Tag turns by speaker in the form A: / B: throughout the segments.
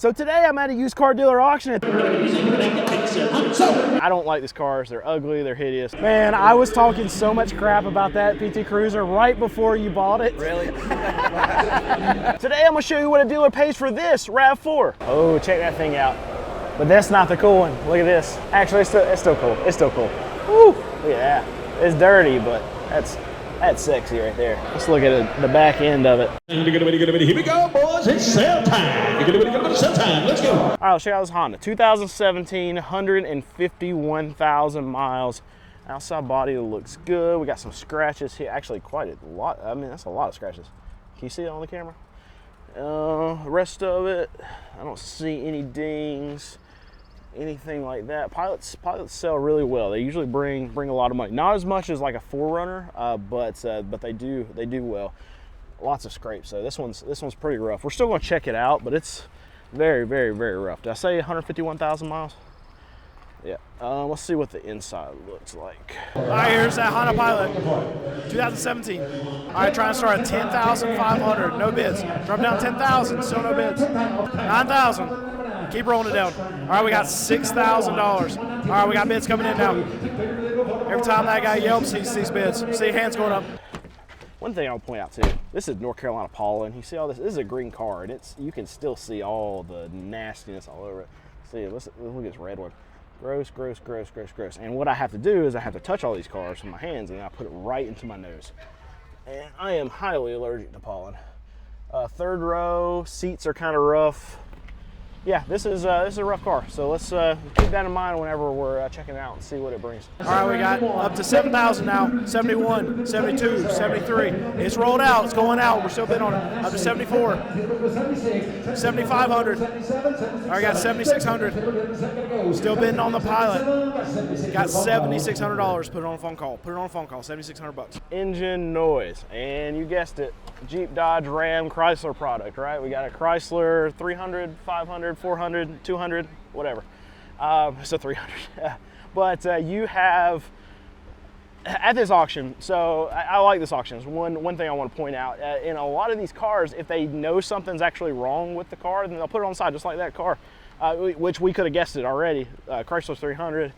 A: So today I'm at a used car dealer auction. I don't like these cars. They're ugly, they're hideous. Man, I was talking so much crap about that PT Cruiser right before you bought it.
B: Really?
A: Today I'm gonna show you what a dealer pays for this RAV4. Oh, check that thing out. But that's not the cool one. Look at this. Actually, it's still cool. It's still cool. Woo, look at that. It's dirty, but that's sexy right there. Let's look at the back end of it.
C: Here we go, boys. It's sale time. Sale time. Let's go.
A: All right, let's check out this Honda. 2017, 151,000 miles. Outside body looks good. We got some scratches here. Actually, quite a lot. I mean, that's a lot of scratches. Can you see it on the camera? The rest of it, I don't see any dings, anything like that. Pilots sell really well. They usually bring a lot of money. Not as much as like a 4Runner, but they do well. Lots of scrapes. So this one's pretty rough. We're still going to check it out, but it's very, very, very rough. Did I say 151,000 miles? Yeah. Let's see what the inside looks like. All right, here's that Honda Pilot, 2017. All right, trying to start at 10,500, no bids. Drop down 10,000, still no bids. 9,000. Keep rolling it down. All right, we got $6,000. All right, we got bids coming in now. Every time that guy yelps, he sees bids. See hands going up. One thing I'll point out too, this is North Carolina pollen. You see all this? This is a green car, and you can still see all the nastiness all over it. See, look at this red one. Gross, gross, gross, gross, gross. And what I have to do is I have to touch all these cars with my hands, and I put it right into my nose. And I am highly allergic to pollen. Third row, seats are kind of rough. Yeah, this is a rough car. So let's keep that in mind whenever we're checking it out and see what it brings. All right, we got up to 7,000 now. 71, 72, 73. It's rolled out. It's going out. We're still bidding on it. Up to 74. 7,500. All right, got 7,600. Still bidding on the Pilot. Got $7,600. Put it on a phone call. Put it on a phone call. 7,600 bucks. Engine noise, and you guessed it. Jeep, Dodge, Ram, Chrysler product, right? We got a Chrysler 300, 500, 400, 200, whatever. So 300. But you have, at this auction, so I like this auction. It's one thing I want to point out. In a lot of these cars, if they know something's actually wrong with the car, then they'll put it on the side, just like that car, which we could have guessed it already. Chrysler 300.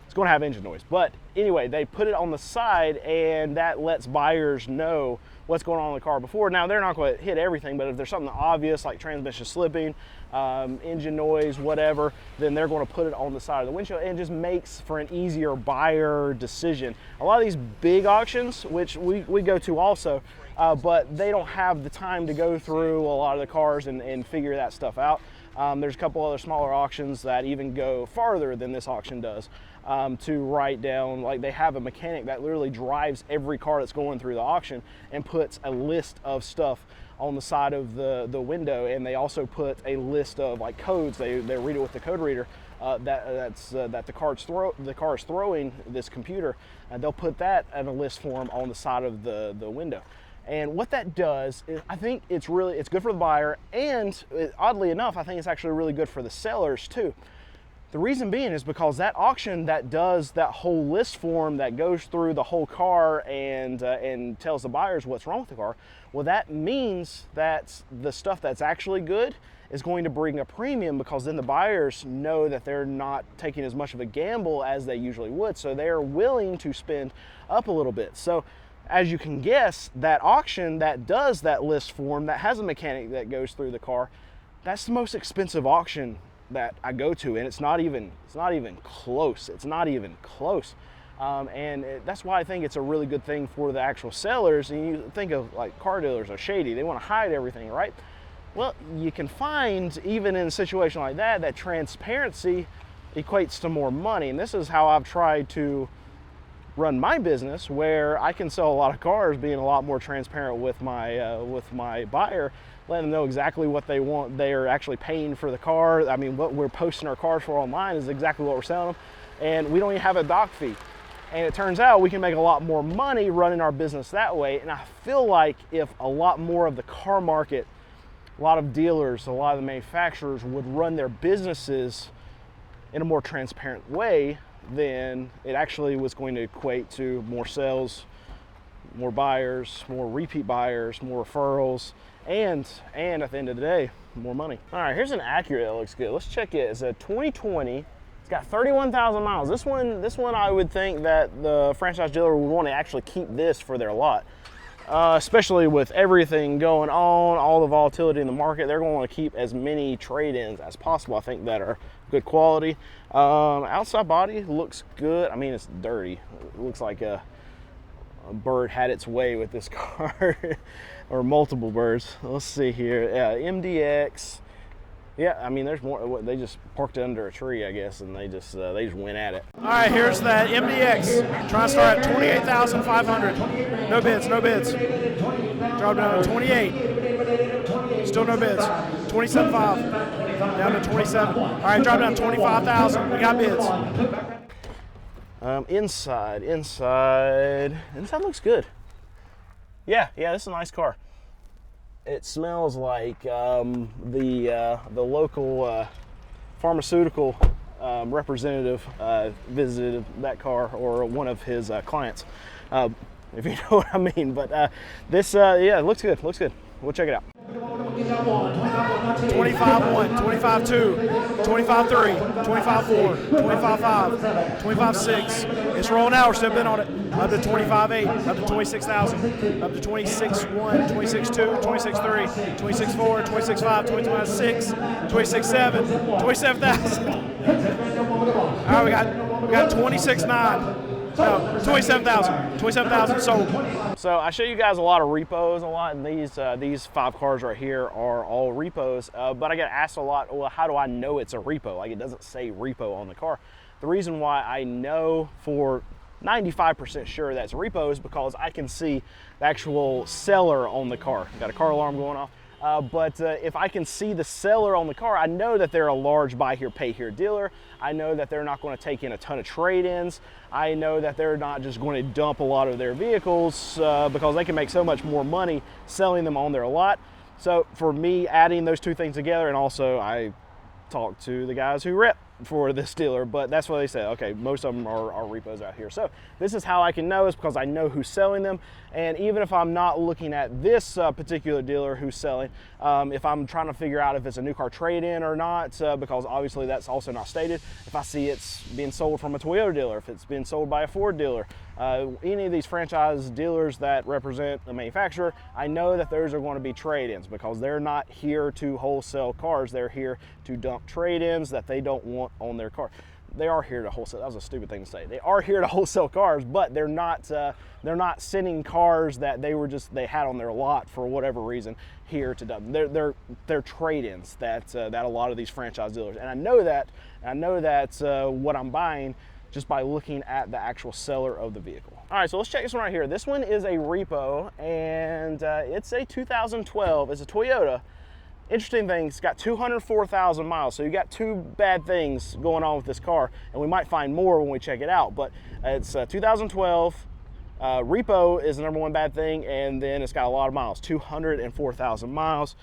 A: It's going to have engine noise. But anyway, they put it on the side, and that lets buyers know what's going on in the car before. Now, they're not going to hit everything, but if there's something obvious like transmission slipping, engine noise, whatever, then they're going to put it on the side of the windshield, and it just makes for an easier buyer decision. A lot of these big auctions, which we go to also, but they don't have the time to go through a lot of the cars and figure that stuff out. There's a couple other smaller auctions that even go farther than this auction does, to write down, like they have a mechanic that literally drives every car that's going through the auction and puts a list of stuff on the side of the window, and they also put a list of like codes. They read it with the code reader that the car is throwing this computer, and they'll put that in a list form on the side of the window. And what that does is, I think it's good for the buyer, and oddly enough, I think it's actually really good for the sellers too. The reason being is because that auction that does that whole list form that goes through the whole car and tells the buyers what's wrong with the car, well, that means that the stuff that's actually good is going to bring a premium, because then the buyers know that they're not taking as much of a gamble as they usually would, so they're willing to spend up a little bit. So as you can guess, that auction that does that list form, that has a mechanic that goes through the car, that's the most expensive auction that I go to, and it's not even close. It's not even close. That's why I think it's a really good thing for the actual sellers. And you think of like car dealers are shady. They want to hide everything, right? Well, you can find, even in a situation like that, that transparency equates to more money. And this is how I've tried to run my business, where I can sell a lot of cars being a lot more transparent with my buyer, letting them know exactly what they want. They are actually paying for the car. I mean, what we're posting our cars for online is exactly what we're selling them, and we don't even have a dock fee. And it turns out we can make a lot more money running our business that way. And I feel like if a lot more of the car market, a lot of dealers, a lot of the manufacturers would run their businesses in a more transparent way, then it actually was going to equate to more sales, more buyers, more repeat buyers, more referrals, and at the end of the day, more money. All right, here's an Acura that looks good. Let's check it. It's a 2020. It's got 31,000 miles. This one I would think that the franchise dealer would want to actually keep this for their lot. Especially with everything going on, all the volatility in the market, they're going to want to keep as many trade-ins as possible, I think, that are good quality. Outside body looks good. I mean, it's dirty. It looks like a bird had its way with this car, or multiple birds. Let's see here. MDX. Yeah, I mean, there's more. They just parked it under a tree, I guess, and they just went at it. All right, here's that MDX. Trying to start at 28,500. No bids, no bids. Drop down to 28. Still no bids. 27.5. Down to 27. All right, drop down to 25,000. We got bids. Inside looks good. Yeah, this is a nice car. It smells like the local pharmaceutical representative visited that car, or one of his clients, if you know what I mean. But this, yeah, it looks good. Looks good. We'll check it out. 25.1, 25.2, 25.3, 25.4, 25.5, 25.6. It's rolling out. We're still bidding on it. Up to 25.8, up to 26,000, up to 26.1, 26.2, 26.3, 26.4, 26.5, 26.6, 26.7, 27,000. All right, we got 26.9. No, 27,000. 27,000 sold. So I show you guys a lot of repos a lot, and these 5 cars right here are all repos. But I get asked a lot, well, how do I know it's a repo? Like, it doesn't say repo on the car. The reason why I know for 95% sure that's a repo is because I can see the actual seller on the car. Got a car alarm going off. But if I can see the seller on the car, I know that they're a large buy here, pay here dealer. I know that they're not going to take in a ton of trade-ins. I know that they're not just going to dump a lot of their vehicles because they can make so much more money selling them on their lot. So for me, adding those two things together, and also I talked to the guys who rep for this dealer, but that's what they said. Okay, most of them are repos out here. So this is how I can know, is because I know who's selling them. And even if I'm not looking at this particular dealer who's selling, if I'm trying to figure out if it's a new car trade-in or not, because obviously that's also not stated. If I see it's being sold from a Toyota dealer, if it's being sold by a Ford dealer, any of these franchise dealers that represent a manufacturer, I know that those are going to be trade-ins, because they're not here to wholesale cars. They're here to dump trade-ins that they don't want on their car. They are here to wholesale. That was a stupid thing to say. They are here to wholesale cars, but they're not sending cars that they had on their lot for whatever reason here to dump. They're trade-ins that a lot of these franchise dealers, and I know that what I'm buying just by looking at the actual seller of the vehicle. All right, so let's check this one right here. This one is a repo, and it's a 2012. It's a Toyota. Interesting thing, it's got 204,000 miles, so you got two bad things going on with this car, and we might find more when we check it out, but it's 2012. Repo is the number one bad thing, and then it's got a lot of miles, 204,000 miles.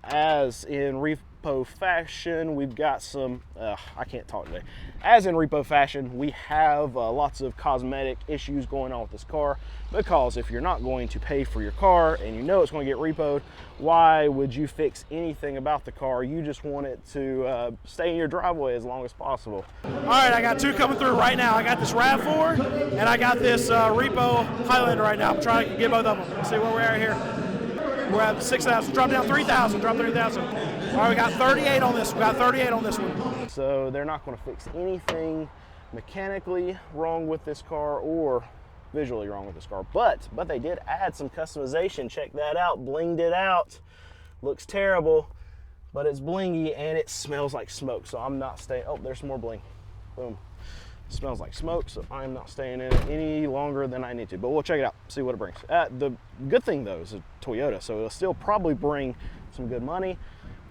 A: As in repo fashion, we've got some, I can't talk today. As in repo fashion, we have lots of cosmetic issues going on with this car, because if you're not going to pay for your car and you know it's going to get repoed, why would you fix anything about the car? You just want it to stay in your driveway as long as possible. All right, I got two coming through right now. I got this RAV4 and I got this repo Highlander right now. I'm trying to get both of them. Let's see where we're at here. We're at 6,000. Drop down 3,000. Drop 3,000. All right, we got 38 on this. We got 38 on this one. So they're not going to fix anything mechanically wrong with this car or visually wrong with this car, but they did add some customization. Check that out. Blinged it out. Looks terrible, but it's blingy and it smells like smoke. So I'm not staying. Oh, there's some more bling. Boom. It smells like smoke, so I'm not staying in it any longer than I need to, but we'll check it out, see what it brings. The good thing though is a Toyota, so it'll still probably bring some good money.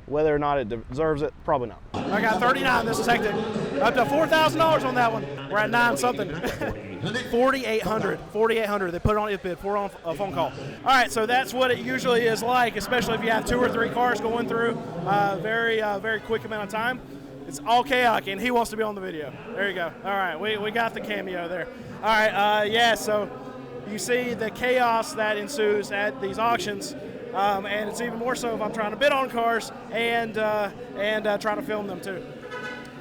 A: Whether or not it deserves it, probably not. I got 39, this is hectic. Up to $4,000 on that one. We're at 9 something. 4,800, they put it on it bid, 4 on a phone call. All right, so that's what it usually is like, especially if you have 2 or 3 cars going through very quick amount of time. It's all chaotic, and he wants to be on the video. There you go. All right, we got the cameo there. All right, yeah, so you see the chaos that ensues at these auctions. And it's even more so if I'm trying to bid on cars and trying to film them too.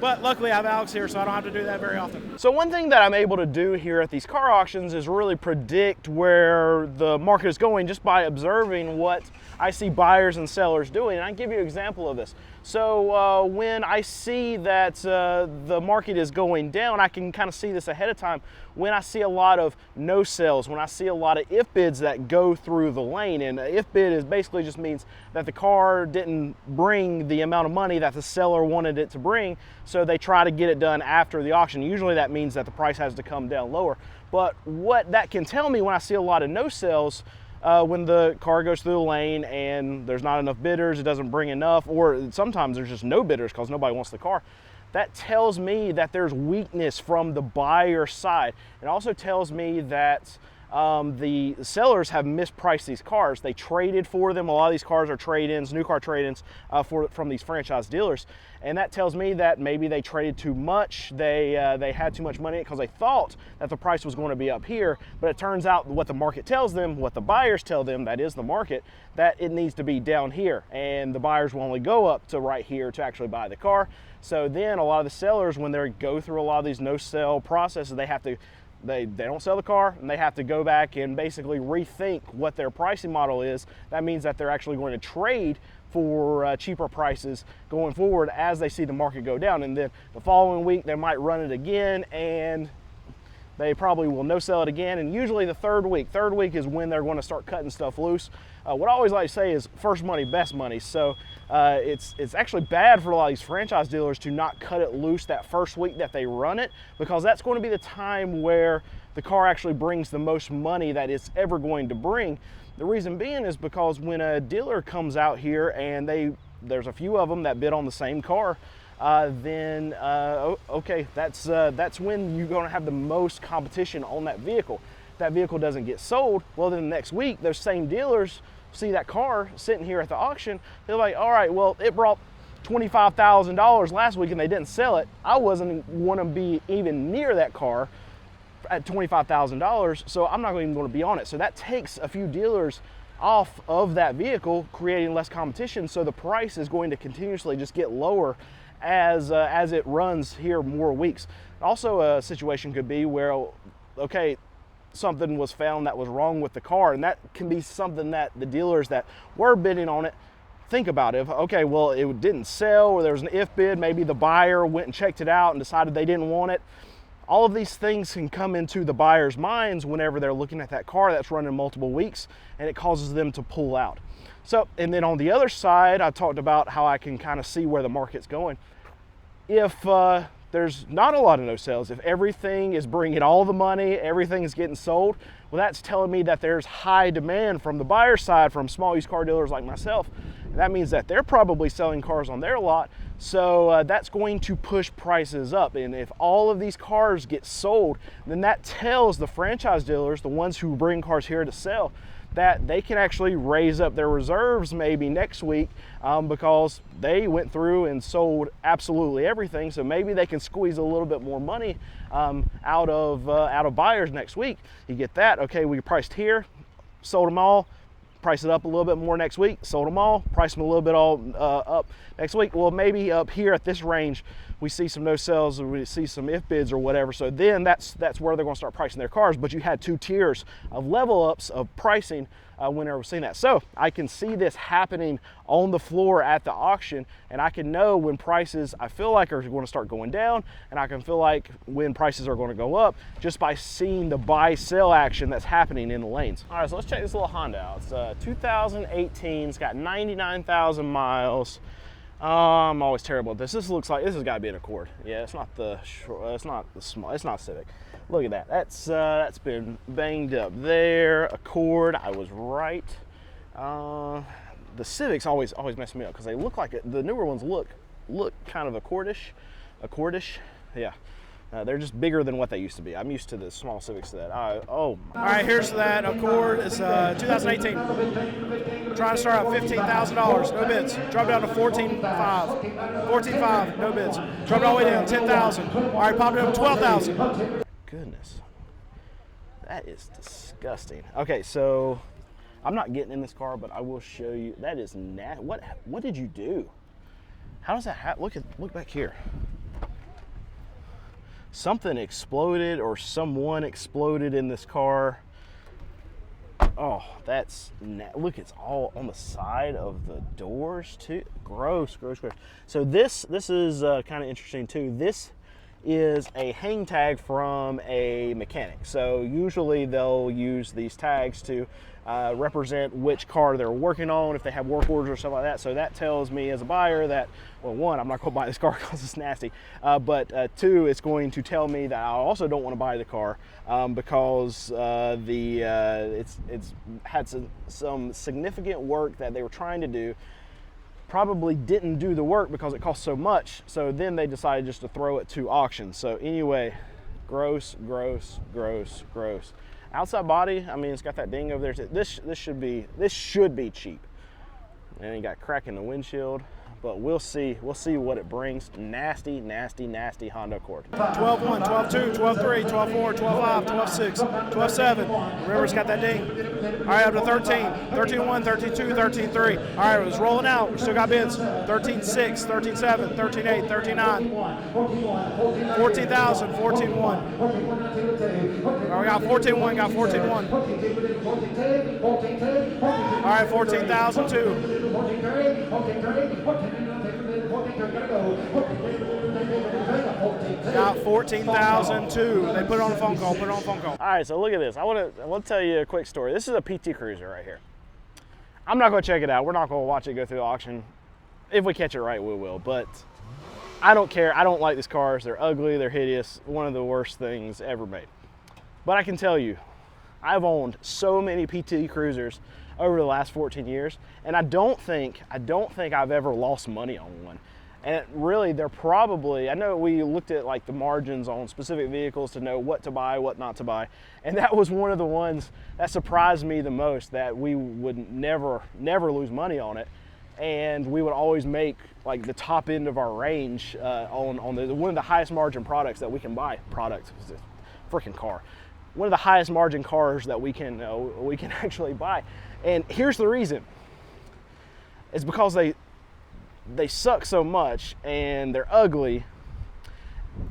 A: But luckily I have Alex here, so I don't have to do that very often. So one thing that I'm able to do here at these car auctions is really predict where the market is going just by observing what I see buyers and sellers doing. And I can give you an example of this. So when I see that the market is going down, I can kind of see this ahead of time. When I see a lot of no sales, when I see a lot of if bids that go through the lane, and if bid is basically just means that the car didn't bring the amount of money that the seller wanted it to bring, so they try to get it done after the auction. Usually that means that the price has to come down lower. But what that can tell me when I see a lot of no sales, when the car goes through the lane and there's not enough bidders, it doesn't bring enough, or sometimes there's just no bidders because nobody wants the car, that tells me that there's weakness from the buyer side. It also tells me that the sellers have mispriced these cars. They traded for them. A lot of these cars are trade-ins, new car trade-ins from these franchise dealers. And that tells me that maybe they traded too much. They had too much money because they thought that the price was going to be up here. But it turns out what the market tells them, what the buyers tell them, that is the market, that it needs to be down here. And the buyers will only go up to right here to actually buy the car. So then a lot of the sellers, when they go through a lot of these no-sell processes, they don't sell the car, and they have to go back and basically rethink what their pricing model is. That means that they're actually going to trade for cheaper prices going forward as they see the market go down. And then the following week they might run it again, and they probably will no sell it again. And usually the third week is when they're going to start cutting stuff loose. What I always like to say is first money, best money. So it's actually bad for a lot of these franchise dealers to not cut it loose that first week that they run it, because that's going to be the time where the car actually brings the most money that it's ever going to bring. The reason being is because when a dealer comes out here and there's a few of them that bid on the same car, okay, that's when you're going to have the most competition on that vehicle. If that vehicle doesn't get sold, well, then the next week those same dealers see that car sitting here at the auction. They're like, all right, well, it brought $25,000 last week and they didn't sell it. I wasn't want to be even near that car at $25,000, so I'm not even going to be on it. So that takes a few dealers off of that vehicle, creating less competition. So the price is going to continuously just get lower as it runs here more weeks. Also, a situation could be where, okay, something was found that was wrong with the car, and that can be something that the dealers that were bidding on it think about. If, okay, well, it didn't sell, or there was an if bid, maybe the buyer went and checked it out and decided they didn't want it. All of these things can come into the buyer's minds whenever they're looking at that car that's running multiple weeks, and it causes them to pull out. So, and then on the other side, I talked about how I can kind of see where the market's going. If there's not a lot of no sales, if everything is bringing all the money, everything is getting sold, well, that's telling me that there's high demand from the buyer side, from small used car dealers like myself. That means that they're probably selling cars on their lot, so that's going to push prices up. And if all of these cars get sold, then that tells the franchise dealers, the ones who bring cars here to sell, that they can actually raise up their reserves maybe next week because they went through and sold absolutely everything. So maybe they can squeeze a little bit more money out of buyers next week. You get that, okay, we priced here, sold them all, price it up a little bit more next week, sold them all, price them a little bit all up next week. Well, maybe up here at this range, we see some no sales, or we see some if bids or whatever. So then that's where they're going to start pricing their cars. But you had two tiers of level ups of pricing whenever we're seeing that. So I can see this happening on the floor at the auction, and I can know when prices I feel like are going to start going down, and I can feel like when prices are going to go up just by seeing the buy sell action that's happening in the lanes. All right, so let's check this little Honda out. It's 2018, it's got 99,000 miles. I'm always terrible at this. This looks like this has got to be an Accord. Yeah, it's not the small. It's not Civic. Look at that. That's been banged up there. Accord. I was right. The Civics always mess me up because they look like it. The newer ones look kind of Accordish. Yeah. They're just bigger than what they used to be. I'm used to the small Civics that All right, here's that Accord. It's 2018. Trying to start out $15,000, no bids. Drop down to $14,500. $14,500, no bids. Drop it all the way down, $10,000. All right, popped it up to $12,000. Goodness. That is disgusting. Okay, so I'm not getting in this car, but I will show you. That is nasty. What did you do? How does that happen? Look back here. Something exploded, or someone exploded in this car. Oh, that's look, it's all on the side of the doors too. Gross, gross, gross. So this is kind of interesting too. This is a hang tag from a mechanic. So usually they'll use these tags to represent which car they're working on, if they have work orders or stuff like that. So that tells me as a buyer that, well, one, I'm not going to buy this car because it's nasty, but two, it's going to tell me that I also don't want to buy the car because it's had some significant work that they were trying to do, probably didn't do the work because it cost so much, so then they decided just to throw it to auction. So anyway, gross, gross, gross, gross. Outside body, I mean, it's got that ding over there. This should be cheap. And you got crack in the windshield, but we'll see what it brings. Nasty, nasty, nasty Honda Accord. 12.1, 12.2, 12.3, 12.4, 12.5, 12.6, 12.7. Remember, it's got that ding. All right, up to 13, 13.1, 13.2, 13.3. All right, it's rolling out. We still got bids. 13.6, 13.7, 13.8, 13.9, 14,000, 14.1. All right, we got 14.1, got 14.1. All right, 14,002. Got 14,002. They put it on a phone call. All right, so look at this. I want to tell you a quick story. This is a PT Cruiser right here. I'm not going to check it out. We're not going to watch it go through the auction. If we catch it right, we will. But I don't care. I don't like these cars. They're ugly. They're hideous. One of the worst things ever made. But I can tell you, I've owned so many PT Cruisers over the last 14 years, and I don't think I've ever lost money on one. And really, they're probably, I know we looked at like the margins on specific vehicles to know what to buy, what not to buy, and that was one of the ones that surprised me the most, that we would never lose money on it, and we would always make like the top end of our range on one of the highest margin products that we can buy. Product, freaking car. One of the highest margin cars that we can actually buy. And here's the reason. It's because they suck so much and they're ugly.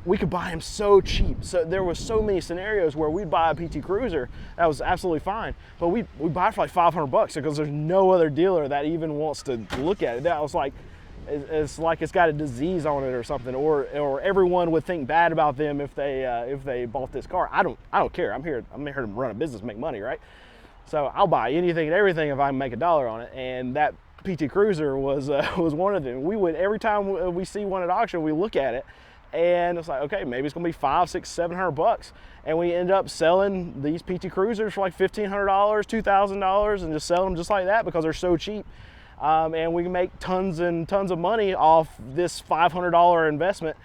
A: We could buy them so cheap. So there was so many scenarios where we'd buy a PT Cruiser that was absolutely fine, but we buy it for like $500 because there's no other dealer that even wants to look at it. That was like, it's like it's got a disease on it or something, or everyone would think bad about them if they bought this car. I don't care. I'm here to run a business, make money, right? So I'll buy anything and everything if I can make $1 on it. And that PT Cruiser was one of them. We would, every time we see one at auction, we look at it, and it's like, okay, maybe it's gonna be $500, $600, $700, and we end up selling these PT Cruisers for like $1,500, $2,000, and just sell them just like that because they're so cheap. And we can make tons and tons of money off this $500 investment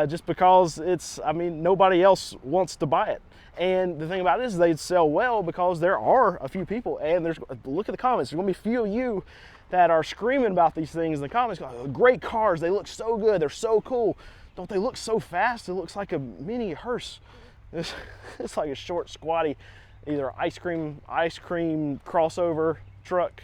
A: just because nobody else wants to buy it. And the thing about this is they'd sell well because there are a few people, and look at the comments. There's gonna be a few of you that are screaming about these things in the comments. Great cars, they look so good, they're so cool. Don't they look so fast? It looks like a mini hearse. It's like a short, squatty, either ice cream crossover truck.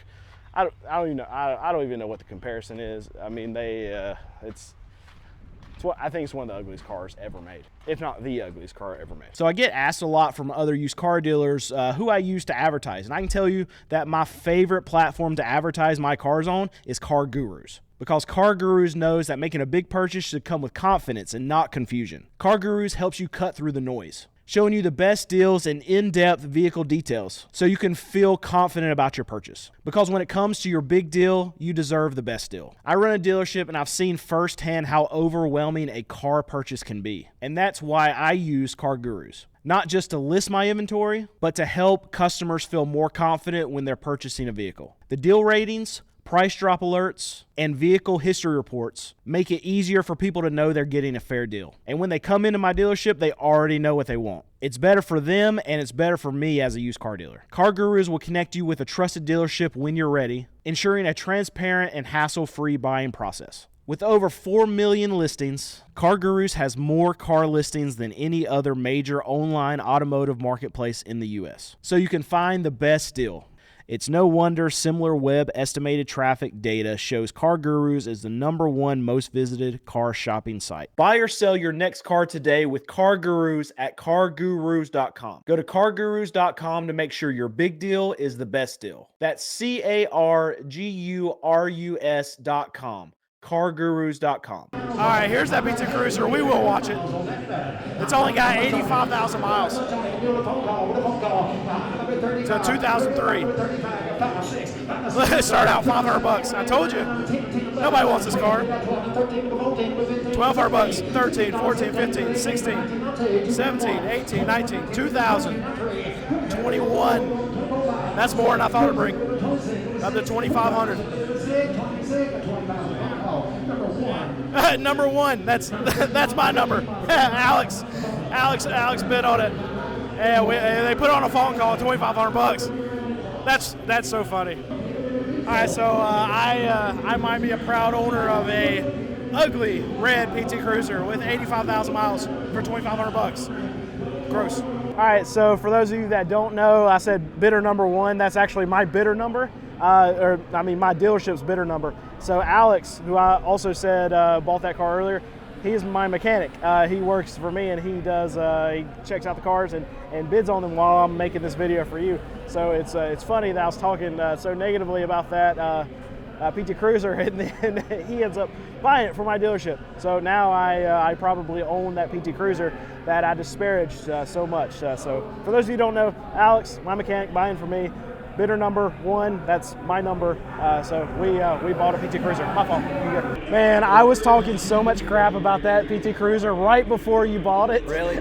A: I don't even know what the comparison is. I mean, I think it's one of the ugliest cars ever made, if not the ugliest car ever made. So I get asked a lot from other used car dealers who I use to advertise, and I can tell you that my favorite platform to advertise my cars on is Car Gurus. Because Car Gurus knows that making a big purchase should come with confidence and not confusion. Car Gurus helps you cut through the noise, showing you the best deals and in-depth vehicle details so you can feel confident about your purchase. Because when it comes to your big deal, you deserve the best deal. I run a dealership and I've seen firsthand how overwhelming a car purchase can be. And that's why I use Car Gurus. Not just to list my inventory, but to help customers feel more confident when they're purchasing a vehicle. The deal ratings, price drop alerts, and vehicle history reports make it easier for people to know they're getting a fair deal. And when they come into my dealership, they already know what they want. It's better for them, and it's better for me as a used car dealer. Car Gurus will connect you with a trusted dealership when you're ready, ensuring a transparent and hassle-free buying process. With over 4 million listings, CarGurus has more car listings than any other major online automotive marketplace in the U.S. So you can find the best deal. It's no wonder similar web estimated traffic data shows CarGurus is the #1 most visited car shopping site. Buy or sell your next car today with CarGurus at cargurus.com. Go to cargurus.com to make sure your big deal is the best deal. That's cargurus.com. cargurus.com. All right, here's that PT Cruiser. We will watch it. It's only got 85,000 miles. It's a 2003. Let's start out $500. I told you, nobody wants this car. $1,200, 13, 14, 15, 16, 17, 18, 19, 2000, 21. That's more than I thought it'd bring. Up to 2,500. Number one. That's my number. Alex bid on it. Yeah, they put on a phone call at $2,500. That's so funny. All right, so I might be a proud owner of a ugly red PT Cruiser with 85,000 miles for $2,500. Gross. All right, so for those of you that don't know, I said bidder number one. That's actually my bidder number. My dealership's bidder number. So Alex, who I also said bought that car earlier, he's my mechanic. He works for me, and he checks out the cars and bids on them while I'm making this video for you. So it's funny that I was talking so negatively about that PT Cruiser, and then he ends up buying it for my dealership. So now I probably own that PT Cruiser that I disparaged so much. So for those of you who don't know, Alex, my mechanic, buying for me. Bidder number one, that's my number. So we bought a PT Cruiser. My fault. Man, I was talking so much crap about that PT Cruiser right before you bought it.
B: Really?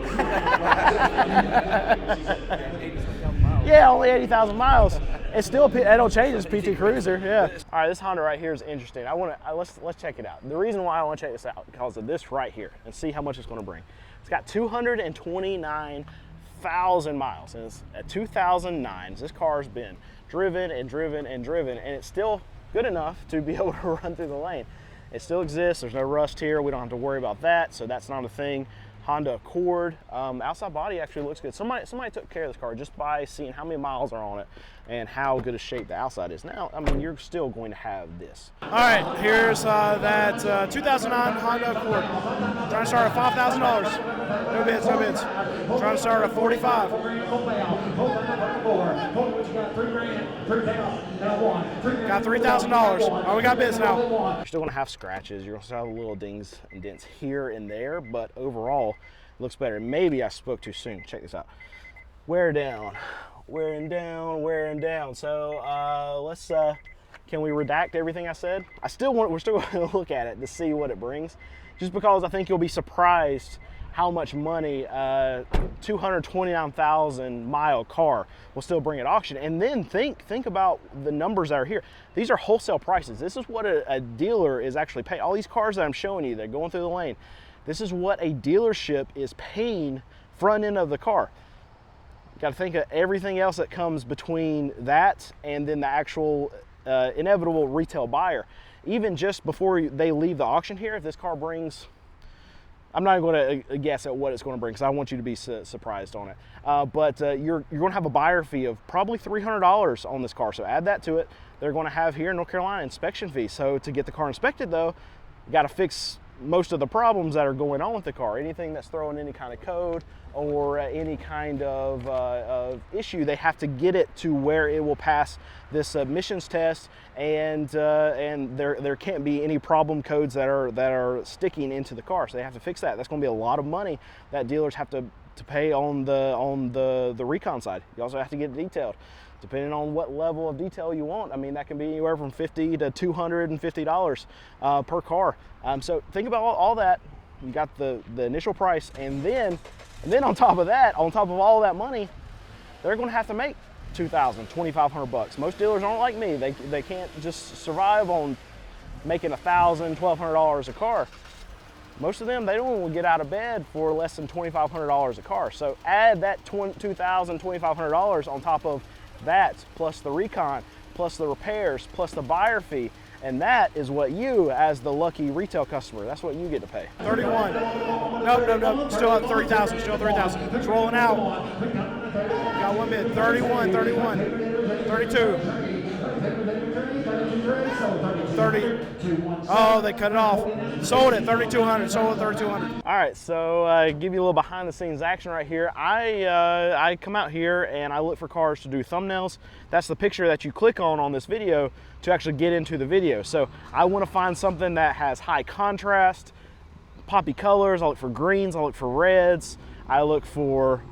A: Yeah, only 80,000 miles. It's still, it don't change, it's PT Cruiser, yeah. All right, this Honda right here is interesting. Let's check it out. The reason why I want to check this out because of this right here and see how much it's going to bring. It's got 229,000 miles, and it's at 2009. This car's been driven and driven and driven, and it's still good enough to be able to run through the lane. It still exists. There's no rust here. We don't have to worry about that, so that's not a thing. Honda Accord. Outside body actually looks good. Somebody took care of this car just by seeing how many miles are on it and how good a shape the outside is. Now, I mean, you're still going to have this. All right, here's that 2009 Honda Accord. Trying to start at $5,000. No bids, no bids. Trying to start at $45,000. Got $3,000. Oh, we got bids now. You're still gonna have scratches. You're gonna still have little dings and dents here and there, but overall, it looks better. Maybe I spoke too soon. Check this out. Wear down, wearing down, wearing down. So can we redact everything I said? We're still gonna look at it to see what it brings, just because I think you'll be surprised how much money 229,000 mile car will still bring at auction. And then think about the numbers that are here. These are wholesale prices. This is what a dealer is actually paying. All these cars that I'm showing you, they're going through the lane. This is what a dealership is paying front end of the car. You got to think of everything else that comes between that and then the actual inevitable retail buyer. Even just before they leave the auction here, if this car brings, I'm not going to guess at what it's going to bring because I want you to be surprised on it. But you're going to have a buyer fee of probably $300 on this car. So add that to it. They're going to have here in North Carolina inspection fee. So to get the car inspected though, you got to fix most of the problems that are going on with the car. Anything that's throwing any kind of code or any kind of issue, they have to get it to where it will pass this emissions test, and there can't be any problem codes that are sticking into the car. So they have to fix that. That's going to be a lot of money that dealers have to pay on the recon side. You also have to get it detailed, depending on what level of detail you want. I mean, that can be anywhere from $50 to $250 per car. So think about all that. You got the initial price, and then on top of that, on top of all that money, they're going to have to make $2,000, $2,500. Most dealers aren't like me. They can't just survive on making $1,000, $1,200 a car. Most of them, they don't want to get out of bed for less than $2,500 a car. So add that $2,000, $2,500 on top of that, plus the recon, plus the repairs, plus the buyer fee. And that is what you, as the lucky retail customer, that's what you get to pay. 31. Nope. Still at 3,000. Still at 3,000. It's rolling out. Got one bid. 31. 32. 30. Oh, they cut it off. Sold it. 3,200. Sold it. 3,200. All right. So give you a little behind the scenes action right here. I come out here and I look for cars to do thumbnails. That's the picture that you click on this video to actually get into the video. So I want to find something that has high contrast, poppy colors. I look for greens. I look for reds. I look for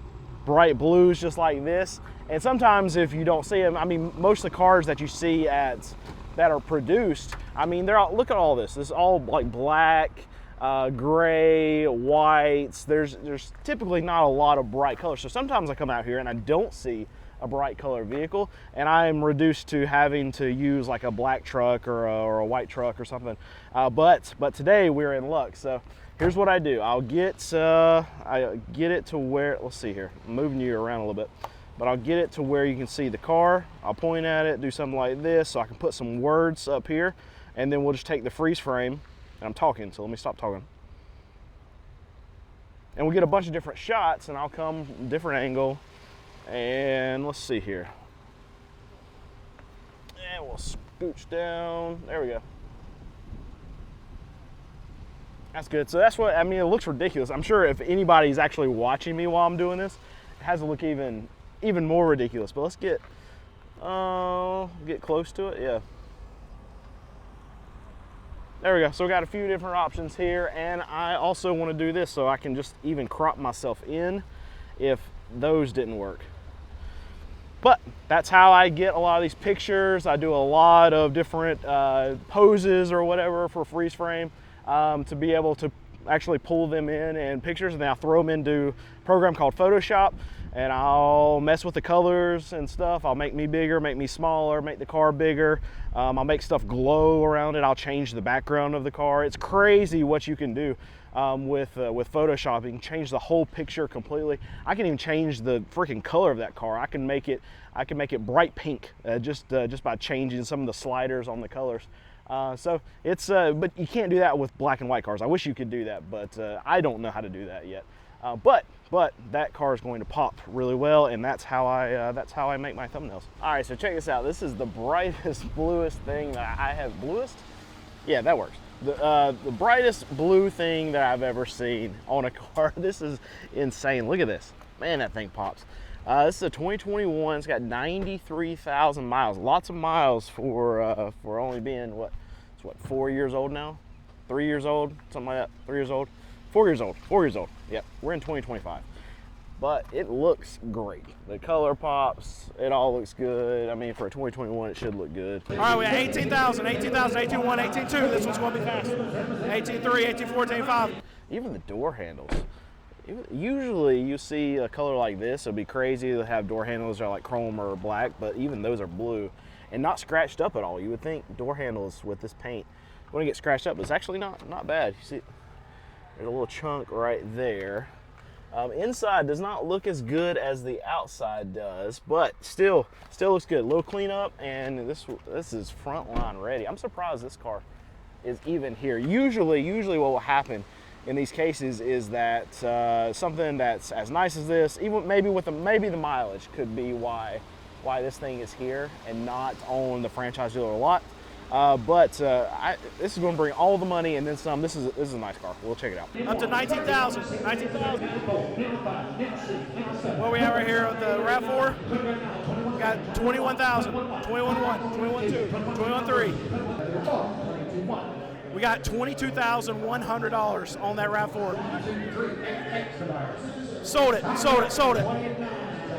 A: bright blues just like this. And sometimes if you don't see them, I mean, most of the cars that you see that are produced, I mean, they're all, look at all this. This is all like black, gray, whites. There's typically not a lot of bright colors. So sometimes I come out here and I don't see a bright color vehicle, and I am reduced to having to use like a black truck or a white truck or something. But today we're in luck. So here's what I do. I get it to where, let's see here, I'm moving you around a little bit, but I'll get it to where you can see the car. I'll point at it, do something like this so I can put some words up here, and then we'll just take the freeze frame, and I'm talking, so let me stop talking. And we'll get a bunch of different shots, and I'll come different angle. And let's see here. And we'll scooch down. There we go. That's good. So that's what, I mean, it looks ridiculous. I'm sure if anybody's actually watching me while I'm doing this, it has to look even more ridiculous. But let's get close to it. Yeah. There we go. So we got a few different options here, and I also want to do this so I can just even crop myself in if those didn't work. But that's how I get a lot of these pictures. I do a lot of different poses or whatever for freeze frame to be able to actually pull them in pictures, and then I'll throw them into a program called Photoshop, and I'll mess with the colors and stuff. I'll make me bigger, make me smaller, make the car bigger. I'll make stuff glow around it. I'll change the background of the car. It's crazy what you can do with Photoshop. You can change the whole picture completely. I can even change the freaking color of that car. I can make it bright pink just by changing some of the sliders on the colors. So it's but you can't do that with black and white cars. I wish you could do that, but I don't know how to do that yet. But that car is going to pop really well, and that's how I make my thumbnails. All right, so check this out. This is the brightest, bluest thing that I have. Bluest? Yeah, that works. The brightest blue thing that I've ever seen on a car. This is insane. Look at this. Man, that thing pops. This is a 2021. It's got 93,000 miles. Lots of miles for only being, it's 4 years old now? 3 years old? Something like that. 3 years old? 4 years old. 4 years old. Yep, we're in 2025. But it looks great. The color pops. It all looks good. I mean, for a 2021, it should look good. All right, we got 18,000, 18,000, 18,1, 18,2. This one's going to be fast. 18,3, 18,4, 18,5.
C: Even the door handles. Usually you see a color like this, it'll be crazy to have door handles that are like chrome or black, but even those are blue and not scratched up at all. You would think door handles with this paint when it gets scratched up, but it's actually not bad. You see, there's a little chunk right there. Inside does not look as good as the outside does, but still looks good. A little cleanup, and this is front line ready. I'm surprised this car is even here. Usually what will happen in these cases is that something that's as nice as this, even maybe the mileage could be why this thing is here and not on the franchise dealer lot. But this is going to bring all the money and then some. This is a nice car. We'll check it out.
A: Up to 19,000. 19,000. What we have right here with the RAV4, we got 21,000, 21.1, 21.2, 21.3. We got $22,100 on that RAV4. Sold it.